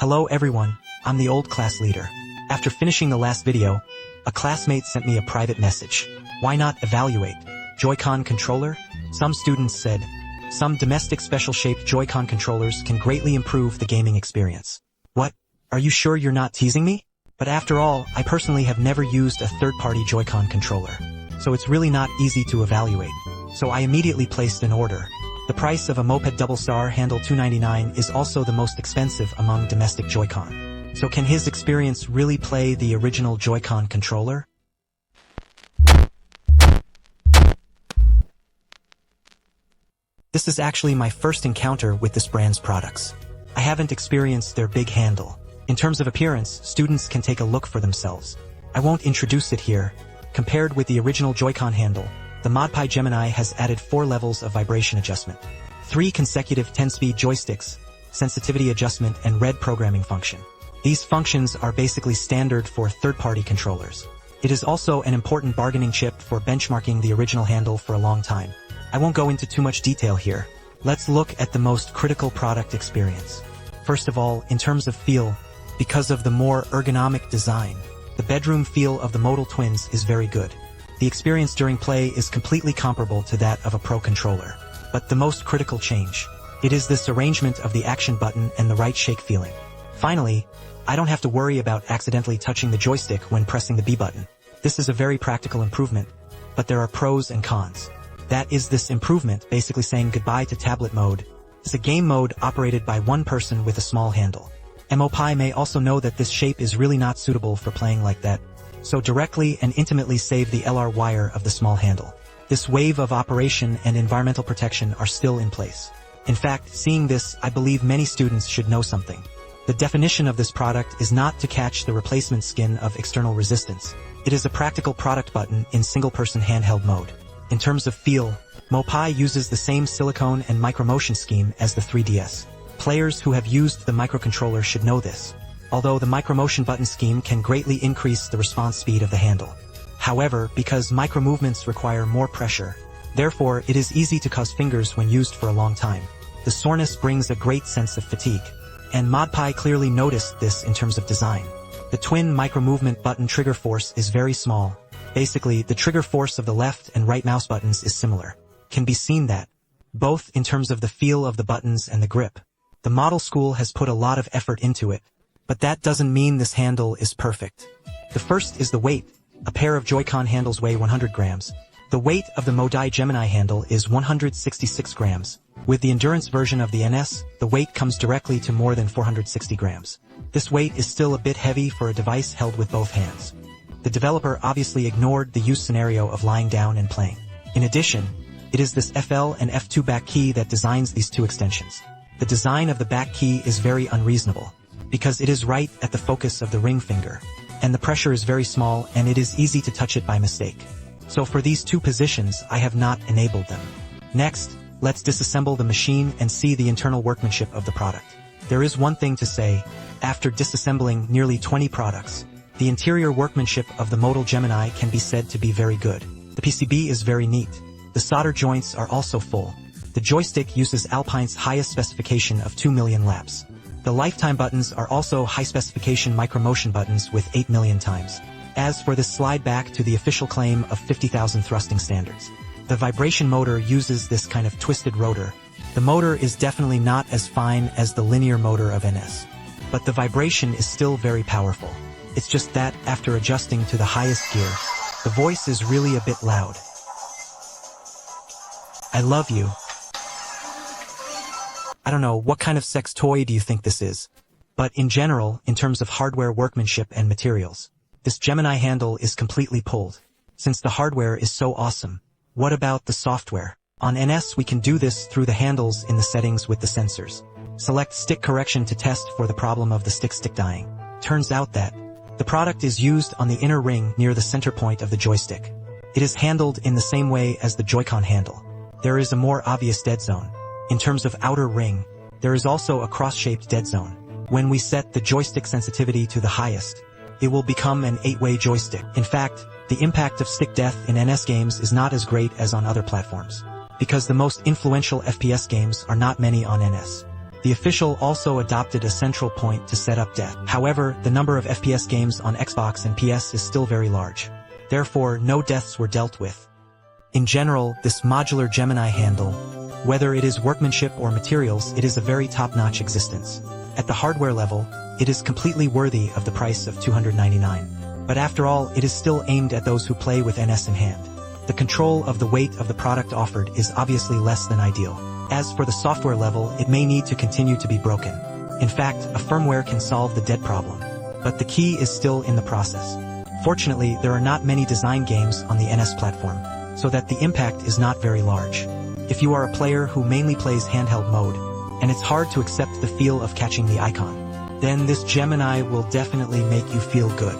Hello everyone, I'm the old class leader. After finishing the last video, a classmate sent me a private message. Why not evaluate Joy-Con controller? Some students said, some domestic special-shaped Joy-Con controllers can greatly improve the gaming experience. What? Are you sure you're not teasing me? But after all, I personally have never used a third-party Joy-Con controller, so it's really not easy to evaluate. So I immediately placed an order. The price of a Moped Double Star Handle $299 is also the most expensive among domestic Joy-Con. So can his experience really play the original Joy-Con controller? This is actually my first encounter with this brand's products. I haven't experienced their big handle. In terms of appearance, students can take a look for themselves. I won't introduce it here. Compared with the original Joy-Con handle, the ModPi Gemini has added 4 levels of vibration adjustment, 3 consecutive 10-speed joysticks, sensitivity adjustment and red programming function. These functions are basically standard for third-party controllers. It is also an important bargaining chip for benchmarking the original handle for a long time. I won't go into too much detail here. Let's look at the most critical product experience. First of all, in terms of feel, because of the more ergonomic design, the bedroom feel of the Modal Twins is very good. The experience during play is completely comparable to that of a Pro controller. But the most critical change, it is this arrangement of the action button and the right shake feeling. Finally, I don't have to worry about accidentally touching the joystick when pressing the B button. This is a very practical improvement, but there are pros and cons. That is this improvement basically saying goodbye to tablet mode. It's a game mode operated by one person with a small handle. MOPI may also know that this shape is really not suitable for playing like that, so directly and intimately save the LR wire of the small handle. This wave of operation and environmental protection are still in place. In fact, seeing this, I believe many students should know something. The definition of this product is not to catch the replacement skin of external resistance. It is a practical product button in single-person handheld mode. In terms of feel, MOPI uses the same silicone and micromotion scheme as the 3DS. Players who have used the microcontroller should know this, although the micromotion button scheme can greatly increase the response speed of the handle. However, because micromovements require more pressure, therefore it is easy to cause fingers when used for a long time. The soreness brings a great sense of fatigue, and ModPi clearly noticed this in terms of design. The twin micromovement button trigger force is very small. Basically, the trigger force of the left and right mouse buttons is similar. Can be seen that, both in terms of the feel of the buttons and the grip, the model school has put a lot of effort into it. But that doesn't mean this handle is perfect. The first is the weight. A pair of Joy-Con handles weigh 100 grams. The weight of the ModPi Gemini handle is 166 grams. With the endurance version of the NS, the weight comes directly to more than 460 grams. This weight is still a bit heavy for a device held with both hands. The developer obviously ignored the use scenario of lying down and playing. In addition, it is this FL and F2 back key that designs these two extensions. The design of the back key is very unreasonable, because it is right at the focus of the ring finger, and the pressure is very small and it is easy to touch it by mistake. So for these two positions, I have not enabled them. Next, let's disassemble the machine and see the internal workmanship of the product. There is one thing to say, after disassembling nearly 20 products, the interior workmanship of the Modal Gemini can be said to be very good. The PCB is very neat. The solder joints are also full. The joystick uses Alpine's highest specification of 2 million laps. The lifetime buttons are also high-specification micromotion buttons with 8 million times. As for this slide back to the official claim of 50,000 thrusting standards, the vibration motor uses this kind of twisted rotor. The motor is definitely not as fine as the linear motor of NS, but the vibration is still very powerful. It's just that, after adjusting to the highest gear, the voice is really a bit loud. I love you. I don't know, what kind of sex toy do you think this is? But in general, in terms of hardware workmanship and materials, this Gemini handle is completely pulled. Since the hardware is so awesome, what about the software? On NS we can do this through the handles in the settings with the sensors. Select stick correction to test for the problem of the stick dying. Turns out that the product is used on the inner ring near the center point of the joystick. It is handled in the same way as the Joy-Con handle. There is a more obvious dead zone. In terms of outer ring, there is also a cross-shaped dead zone. When we set the joystick sensitivity to the highest, it will become an 8-way joystick. In fact, the impact of stick death in NS games is not as great as on other platforms, because the most influential FPS games are not many on NS. The official also adopted a central point to set up death. However, the number of FPS games on Xbox and PS is still very large. Therefore, no deaths were dealt with. In general, this modular Gemini handle, whether it is workmanship or materials, it is a very top-notch existence. At the hardware level, it is completely worthy of the price of $299. But after all, it is still aimed at those who play with NS in hand. The control of the weight of the product offered is obviously less than ideal. As for the software level, it may need to continue to be broken. In fact, a firmware can solve the dead problem. But the key is still in the process. Fortunately, there are not many design games on the NS platform, so that the impact is not very large. If you are a player who mainly plays handheld mode, and it's hard to accept the feel of catching the icon, then this Gemini will definitely make you feel good.